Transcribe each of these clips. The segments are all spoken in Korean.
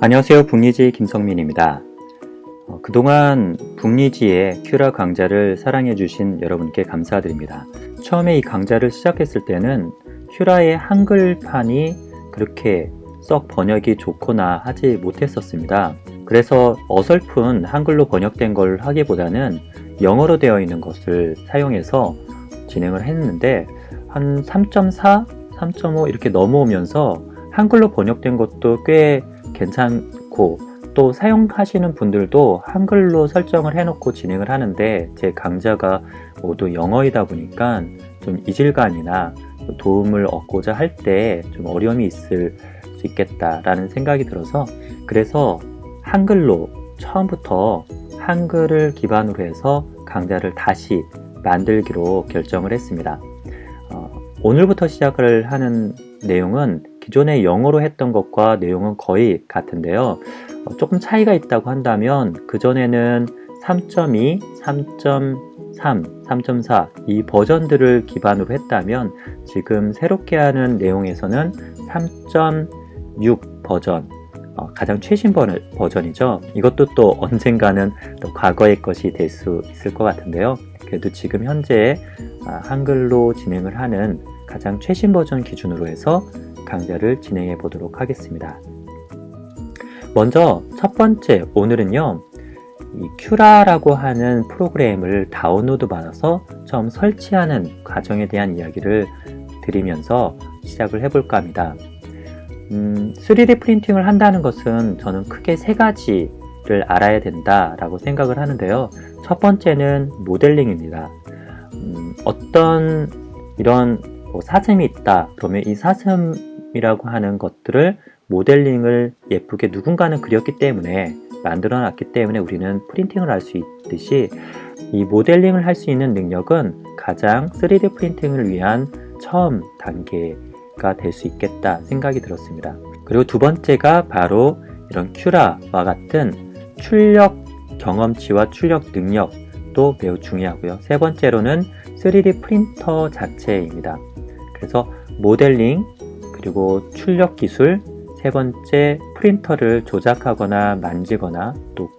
안녕하세요. 북리지 김성민입니다. 그동안 북리지의 큐라 강좌를 사랑해주신 여러분께 감사드립니다. 처음에 이 강좌를 시작했을 때는 큐라의 한글판이 그렇게 썩 번역이 좋거나 하지 못했었습니다. 그래서 어설픈 한글로 번역된 걸 하기보다는 영어로 되어 있는 것을 사용해서 진행을 했는데 한 3.4, 3.5 이렇게 넘어오면서 한글로 번역된 것도 꽤 괜찮고 또 사용하시는 분들도 한글로 설정을 해놓고 진행을 하는데 제 강좌가 모두 영어이다 보니까 좀 이질감이나 도움을 얻고자 할 때 좀 어려움이 있을 수 있겠다라는 생각이 들어서 그래서 한글로 처음부터 한글을 기반으로 해서 강좌를 다시 만들기로 결정을 했습니다. 오늘부터 시작을 하는 내용은 기존에 영어로 했던 것과 내용은 거의 같은데요. 조금 차이가 있다고 한다면 그전에는 3.2, 3.3, 3.4 이 버전들을 기반으로 했다면 지금 새롭게 하는 내용에서는 3.6 버전 가장 최신 버전이죠. 이것도 또 언젠가는 또 과거의 것이 될 수 있을 것 같은데요. 그래도 지금 현재 한글로 진행을 하는 가장 최신 버전 기준으로 해서 강좌를 진행해 보도록 하겠습니다. 먼저 첫 번째 오늘은요, 이 큐라라고 하는 프로그램을 다운로드 받아서 처음 설치하는 과정에 대한 이야기를 드리면서 시작을 해볼까 합니다. 3D 프린팅을 한다는 것은 저는 크게 세 가지를 알아야 된다라고 생각을 하는데요. 첫 번째는 모델링입니다. 어떤 이런 사슴이 있다 그러면 이 사슴이라고 하는 것들을 모델링을 예쁘게 누군가는 그렸기 때문에 만들어 놨기 때문에 우리는 프린팅을 할 수 있듯이 이 모델링을 할 수 있는 능력은 가장 3D 프린팅을 위한 처음 단계가 될 수 있겠다 생각이 들었습니다. 그리고 두 번째가 바로 이런 큐라와 같은 출력 경험치와 출력 능력도 매우 중요하고요. 세 번째로는 3D 프린터 자체입니다. 그래서 모델링 그리고 출력 기술, 세 번째 프린터를 조작하거나 만지거나 또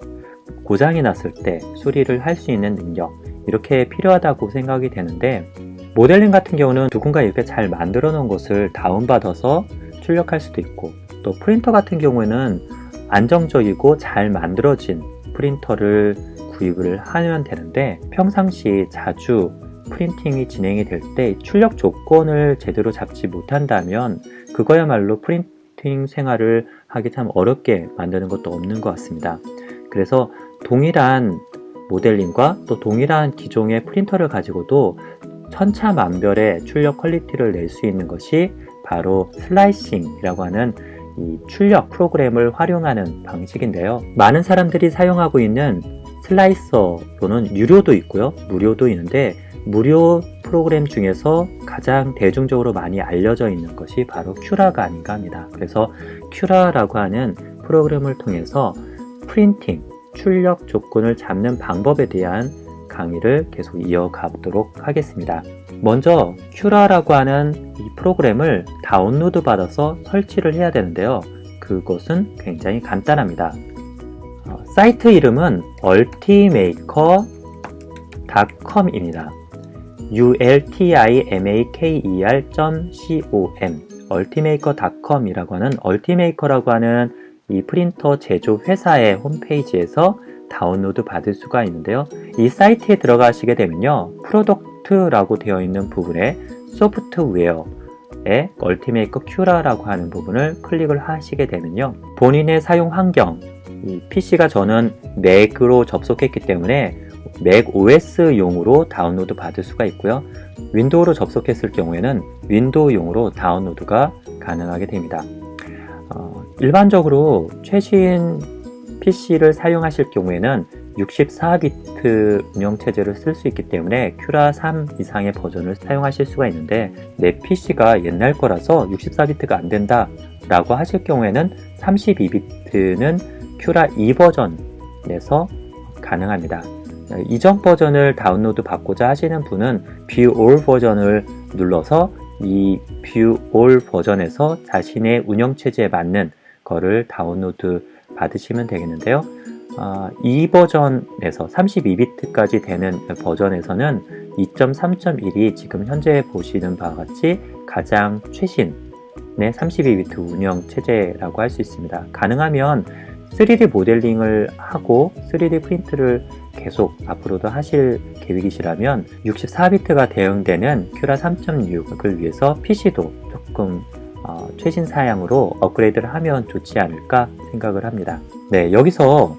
고장이 났을 때 수리를 할 수 있는 능력, 이렇게 필요하다고 생각이 되는데 모델링 같은 경우는 누군가 이렇게 잘 만들어 놓은 것을 다운받아서 출력할 수도 있고 또 프린터 같은 경우에는 안정적이고 잘 만들어진 프린터를 구입을 하면 되는데 평상시 자주 프린팅이 진행이 될 때 출력 조건을 제대로 잡지 못한다면 그거야말로 프린팅 생활을 하기 참 어렵게 만드는 것도 없는 것 같습니다. 그래서 동일한 모델링과 또 동일한 기종의 프린터를 가지고도 천차만별의 출력 퀄리티를 낼 수 있는 것이 바로 슬라이싱이라고 하는 이 출력 프로그램을 활용하는 방식인데요. 많은 사람들이 사용하고 있는 슬라이서로는 유료도 있고요, 무료도 있는데 무료 프로그램 중에서 가장 대중적으로 많이 알려져 있는 것이 바로 큐라가 아닌가 합니다. 그래서 큐라라고 하는 프로그램을 통해서 프린팅, 출력 조건을 잡는 방법에 대한 강의를 계속 이어가도록 하겠습니다. 먼저 큐라라고 하는 이 프로그램을 다운로드 받아서 설치를 해야 되는데요. 그것은 굉장히 간단합니다. 사이트 이름은 ultimaker.com입니다. ultimaker.com ultimaker.com이라고 하는 ultimaker라고 하는 이 프린터 제조 회사의 홈페이지에서 다운로드 받을 수가 있는데요. 이 사이트에 들어가시게 되면요, 프로덕트라고 되어 있는 부분에 소프트웨어에 얼티메이커 큐라라고 하는 부분을 클릭을 하시게 되면요, 본인의 사용 환경, 이 PC가 저는 맥으로 접속했기 때문에 맥 OS용으로 다운로드 받을 수가 있고요, 윈도우로 접속했을 경우에는 윈도우용으로 다운로드가 가능하게 됩니다. 일반적으로 최신 PC를 사용하실 경우에는 64비트 운영체제를 쓸 수 있기 때문에 큐라 3 이상의 버전을 사용하실 수가 있는데 내 PC가 옛날 거라서 64비트가 안 된다 라고 하실 경우에는 32비트는 큐라 2 버전에서 가능합니다. 이전 버전을 다운로드 받고자 하시는 분은 View All 버전을 눌러서 이 View All 버전에서 자신의 운영체제에 맞는 거를 다운로드 받으시면 되겠는데요. 이 버전에서 32비트까지 되는 버전에서는 2.3.1이 지금 현재 보시는 바와 같이 가장 최신의 32비트 운영 체제라고 할 수 있습니다. 가능하면 3D 모델링을 하고 3D 프린트를 계속 앞으로도 하실 계획이시라면 64비트가 대응되는 큐라 3.6을 위해서 PC도 조금 최신 사양으로 업그레이드를 하면 좋지 않을까 생각을 합니다. 네, 여기서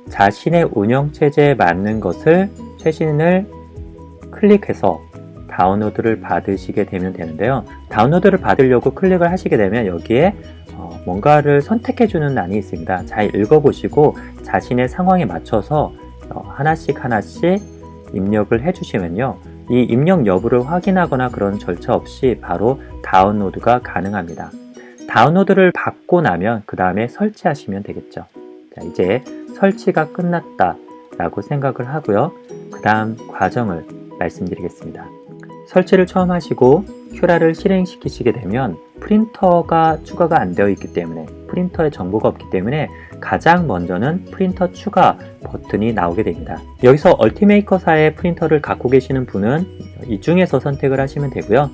자신의 운영체제에 맞는 것을 최신을 클릭해서 다운로드를 받으시게 되면 되는데요. 다운로드를 받으려고 클릭을 하시게 되면 여기에 뭔가를 선택해주는 란이 있습니다. 잘 읽어보시고 자신의 상황에 맞춰서 하나씩 입력을 해주시면요. 이 입력 여부를 확인하거나 그런 절차 없이 바로 다운로드가 가능합니다. 다운로드를 받고 나면 그 다음에 설치하시면 되겠죠. 자, 이제 설치가 끝났다 라고 생각을 하고요. 그 다음 과정을 말씀드리겠습니다. 설치를 처음 하시고 큐라를 실행시키시게 되면 프린터가 추가가 안 되어 있기 때문에 프린터에 정보가 없기 때문에 가장 먼저는 프린터 추가 버튼이 나오게 됩니다. 여기서 얼티메이커사의 프린터를 갖고 계시는 분은 이 중에서 선택을 하시면 되고요.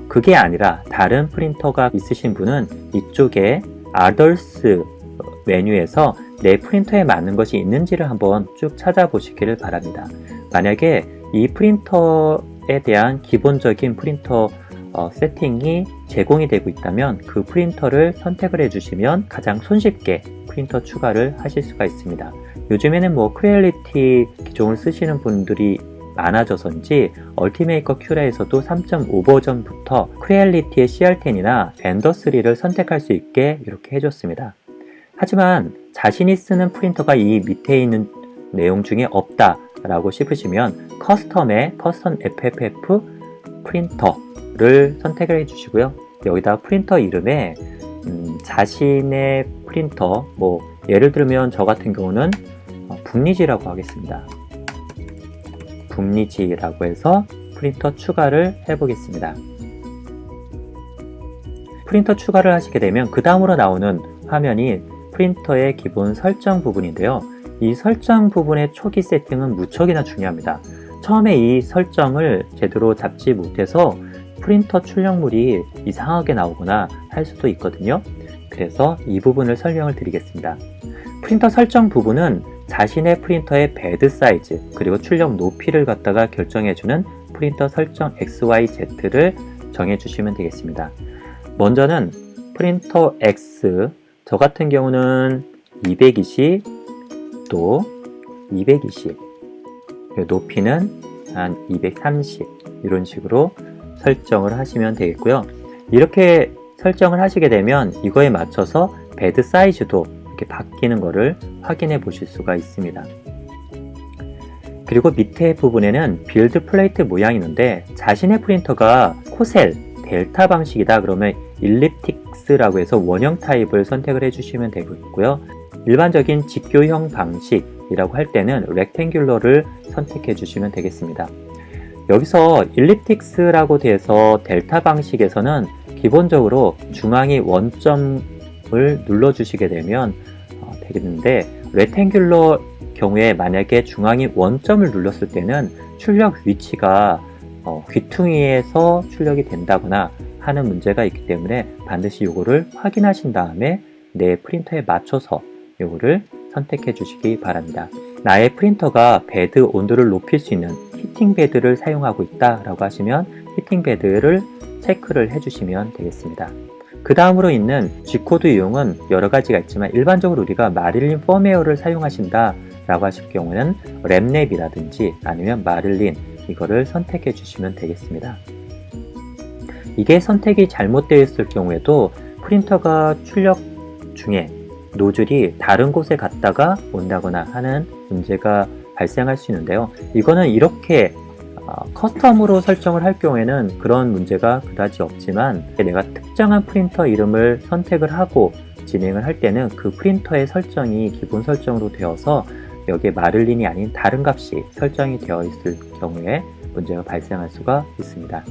그게 아니라 다른 프린터가 있으신 분은 이쪽에 Others 메뉴에서 내 프린터에 맞는 것이 있는지를 한번 쭉 찾아보시기를 바랍니다. 만약에 이 프린터에 대한 기본적인 프린터 세팅이 제공이 되고 있다면 그 프린터를 선택을 해주시면 가장 손쉽게 프린터 추가를 하실 수가 있습니다. 요즘에는 크레얼리티 기종을 쓰시는 분들이 많아져서인지 얼티메이커 큐라에서도 3.5 버전부터 크레얼리티의 CR10이나 엔더3를 선택할 수 있게 이렇게 해줬습니다. 하지만 자신이 쓰는 프린터가 이 밑에 있는 내용 중에 없다 라고 싶으시면 커스텀의 커스텀 FFF 프린터를 선택을 해주시고요. 여기다 프린터 이름에 자신의 프린터, 예를 들면 저 같은 경우는 북리지라고 하겠습니다. 북리지라고 해서 프린터 추가를 해보겠습니다. 프린터 추가를 하시게 되면 그 다음으로 나오는 화면이 프린터의 기본 설정 부분인데요. 이 설정 부분의 초기 세팅은 무척이나 중요합니다. 처음에 이 설정을 제대로 잡지 못해서 프린터 출력물이 이상하게 나오거나 할 수도 있거든요. 그래서 이 부분을 설명을 드리겠습니다. 프린터 설정 부분은 자신의 프린터의 베드 사이즈 그리고 출력 높이를 갖다가 결정해주는 프린터 설정 XYZ를 정해주시면 되겠습니다. 먼저는 프린터 X, 저 같은 경우는 220, 또 220, 높이는 한 230 이런 식으로 설정을 하시면 되겠고요. 이렇게 설정을 하시게 되면 이거에 맞춰서 베드 사이즈도 이렇게 바뀌는 것을 확인해 보실 수가 있습니다. 그리고 밑에 부분에는 빌드 플레이트 모양이 있는데 자신의 프린터가 코셀, 델타 방식이다 그러면 일립틱스라고 해서 원형 타입을 선택을 해주시면 되고요. 일반적인 직교형 방식이라고 할 때는 렉탱귤러를 선택해 주시면 되겠습니다. 여기서 일립틱스라고 돼서 델타 방식에서는 기본적으로 중앙이 원점을 눌러주시게 되면 되겠는데 렉탱귤러 경우에 만약에 중앙이 원점을 눌렀을 때는 출력 위치가 귀퉁이에서 출력이 된다거나 하는 문제가 있기 때문에 반드시 이거를 확인하신 다음에 내 프린터에 맞춰서 이거를 선택해 주시기 바랍니다. 나의 프린터가 베드 온도를 높일 수 있는 히팅 베드를 사용하고 있다 라고 하시면 히팅 베드를 체크를 해주시면 되겠습니다. 그 다음으로 있는 G코드 이용은 여러 가지가 있지만 일반적으로 우리가 마릴린 펌웨어를 사용하신다 라고 하실 경우는 랩랩이라든지 아니면 마릴린 이거를 선택해 주시면 되겠습니다. 이게 선택이 잘못되어 있을 경우에도 프린터가 출력 중에 노즐이 다른 곳에 갔다가 온다거나 하는 문제가 발생할 수 있는데요. 이거는 이렇게 커스텀으로 설정을 할 경우에는 그런 문제가 그다지 없지만 내가 특정한 프린터 이름을 선택을 하고 진행을 할 때는 그 프린터의 설정이 기본 설정으로 되어서 여기에 마릴린이 아닌 다른 값이 설정이 되어 있을 경우에 문제가 발생할 수가 있습니다.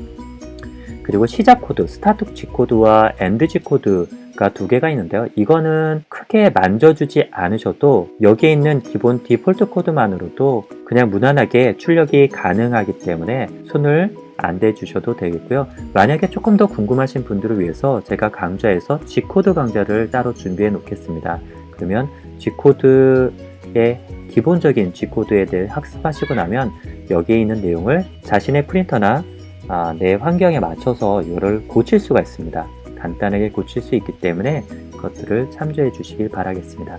그리고 시작 코드, 스타트 G 코드와 엔드 G 코드가 두 개가 있는데요. 이거는 크게 만져주지 않으셔도 여기에 있는 기본 디폴트 코드만으로도 그냥 무난하게 출력이 가능하기 때문에 손을 안 대주셔도 되겠고요. 만약에 조금 더 궁금하신 분들을 위해서 제가 강좌에서 G 코드 강좌를 따로 준비해 놓겠습니다. 그러면 G 코드의 기본적인 G 코드에 대해 학습하시고 나면 여기에 있는 내용을 자신의 프린터나 내 환경에 맞춰서 이거를 고칠 수가 있습니다. 간단하게 고칠 수 있기 때문에 그것들을 참조해 주시길 바라겠습니다.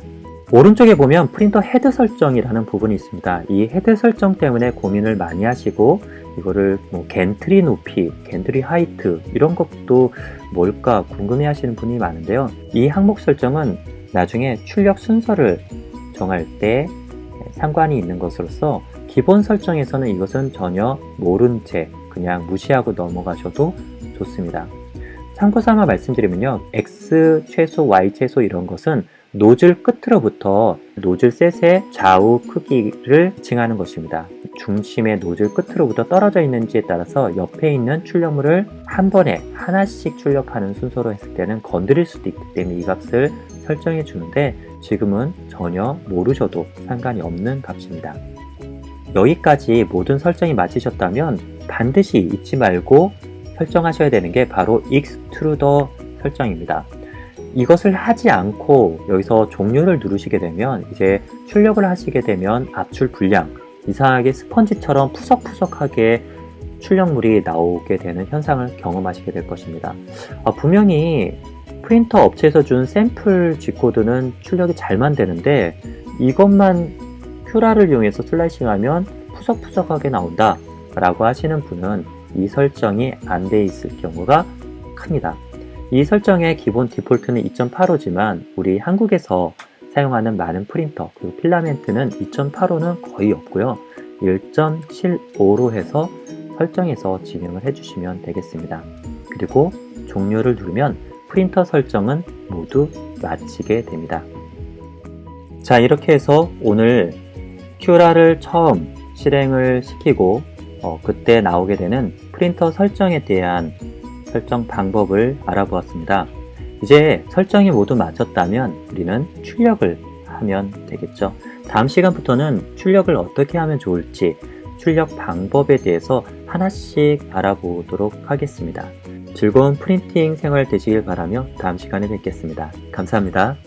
오른쪽에 보면 프린터 헤드 설정이라는 부분이 있습니다. 이 헤드 설정 때문에 고민을 많이 하시고 이거를 겐트리 높이, 겐트리 하이트 이런 것도 뭘까 궁금해 하시는 분이 많은데요. 이 항목 설정은 나중에 출력 순서를 정할 때 상관이 있는 것으로서 기본 설정에서는 이것은 전혀 모른 채 그냥 무시하고 넘어가셔도 좋습니다. 참고삼아 말씀드리면요. X 최소, Y 최소 이런 것은 노즐 끝으로부터 노즐 셋의 좌우 크기를 칭하는 것입니다. 중심의 노즐 끝으로부터 떨어져 있는지에 따라서 옆에 있는 출력물을 한 번에 하나씩 출력하는 순서로 했을 때는 건드릴 수도 있기 때문에 이 값을 설정해 주는데 지금은 전혀 모르셔도 상관이 없는 값입니다. 여기까지 모든 설정이 맞으셨다면 반드시 잊지 말고 설정하셔야 되는 게 바로 익스트루더 설정입니다. 이것을 하지 않고 여기서 종료를 누르시게 되면 이제 출력을 하시게 되면 압출 불량, 이상하게 스펀지처럼 푸석푸석하게 출력물이 나오게 되는 현상을 경험하시게 될 것입니다. 분명히 프린터 업체에서 준 샘플 G코드는 출력이 잘만 되는데 이것만 큐라를 이용해서 슬라이싱하면 푸석푸석하게 나온다 라고 하시는 분은 이 설정이 안 돼 있을 경우가 큽니다. 이 설정의 기본 디폴트는 2.85지만 우리 한국에서 사용하는 많은 프린터 그리고 필라멘트는 2.85는 거의 없고요. 1.75로 해서 설정해서 진행을 해주시면 되겠습니다. 그리고 종료를 누르면 프린터 설정은 모두 마치게 됩니다. 자, 이렇게 해서 오늘 큐라를 처음 실행을 시키고 그때 나오게 되는 프린터 설정에 대한 설정 방법을 알아보았습니다. 이제 설정이 모두 맞췄다면 우리는 출력을 하면 되겠죠. 다음 시간부터는 출력을 어떻게 하면 좋을지 출력 방법에 대해서 하나씩 알아보도록 하겠습니다. 즐거운 프린팅 생활 되시길 바라며 다음 시간에 뵙겠습니다. 감사합니다.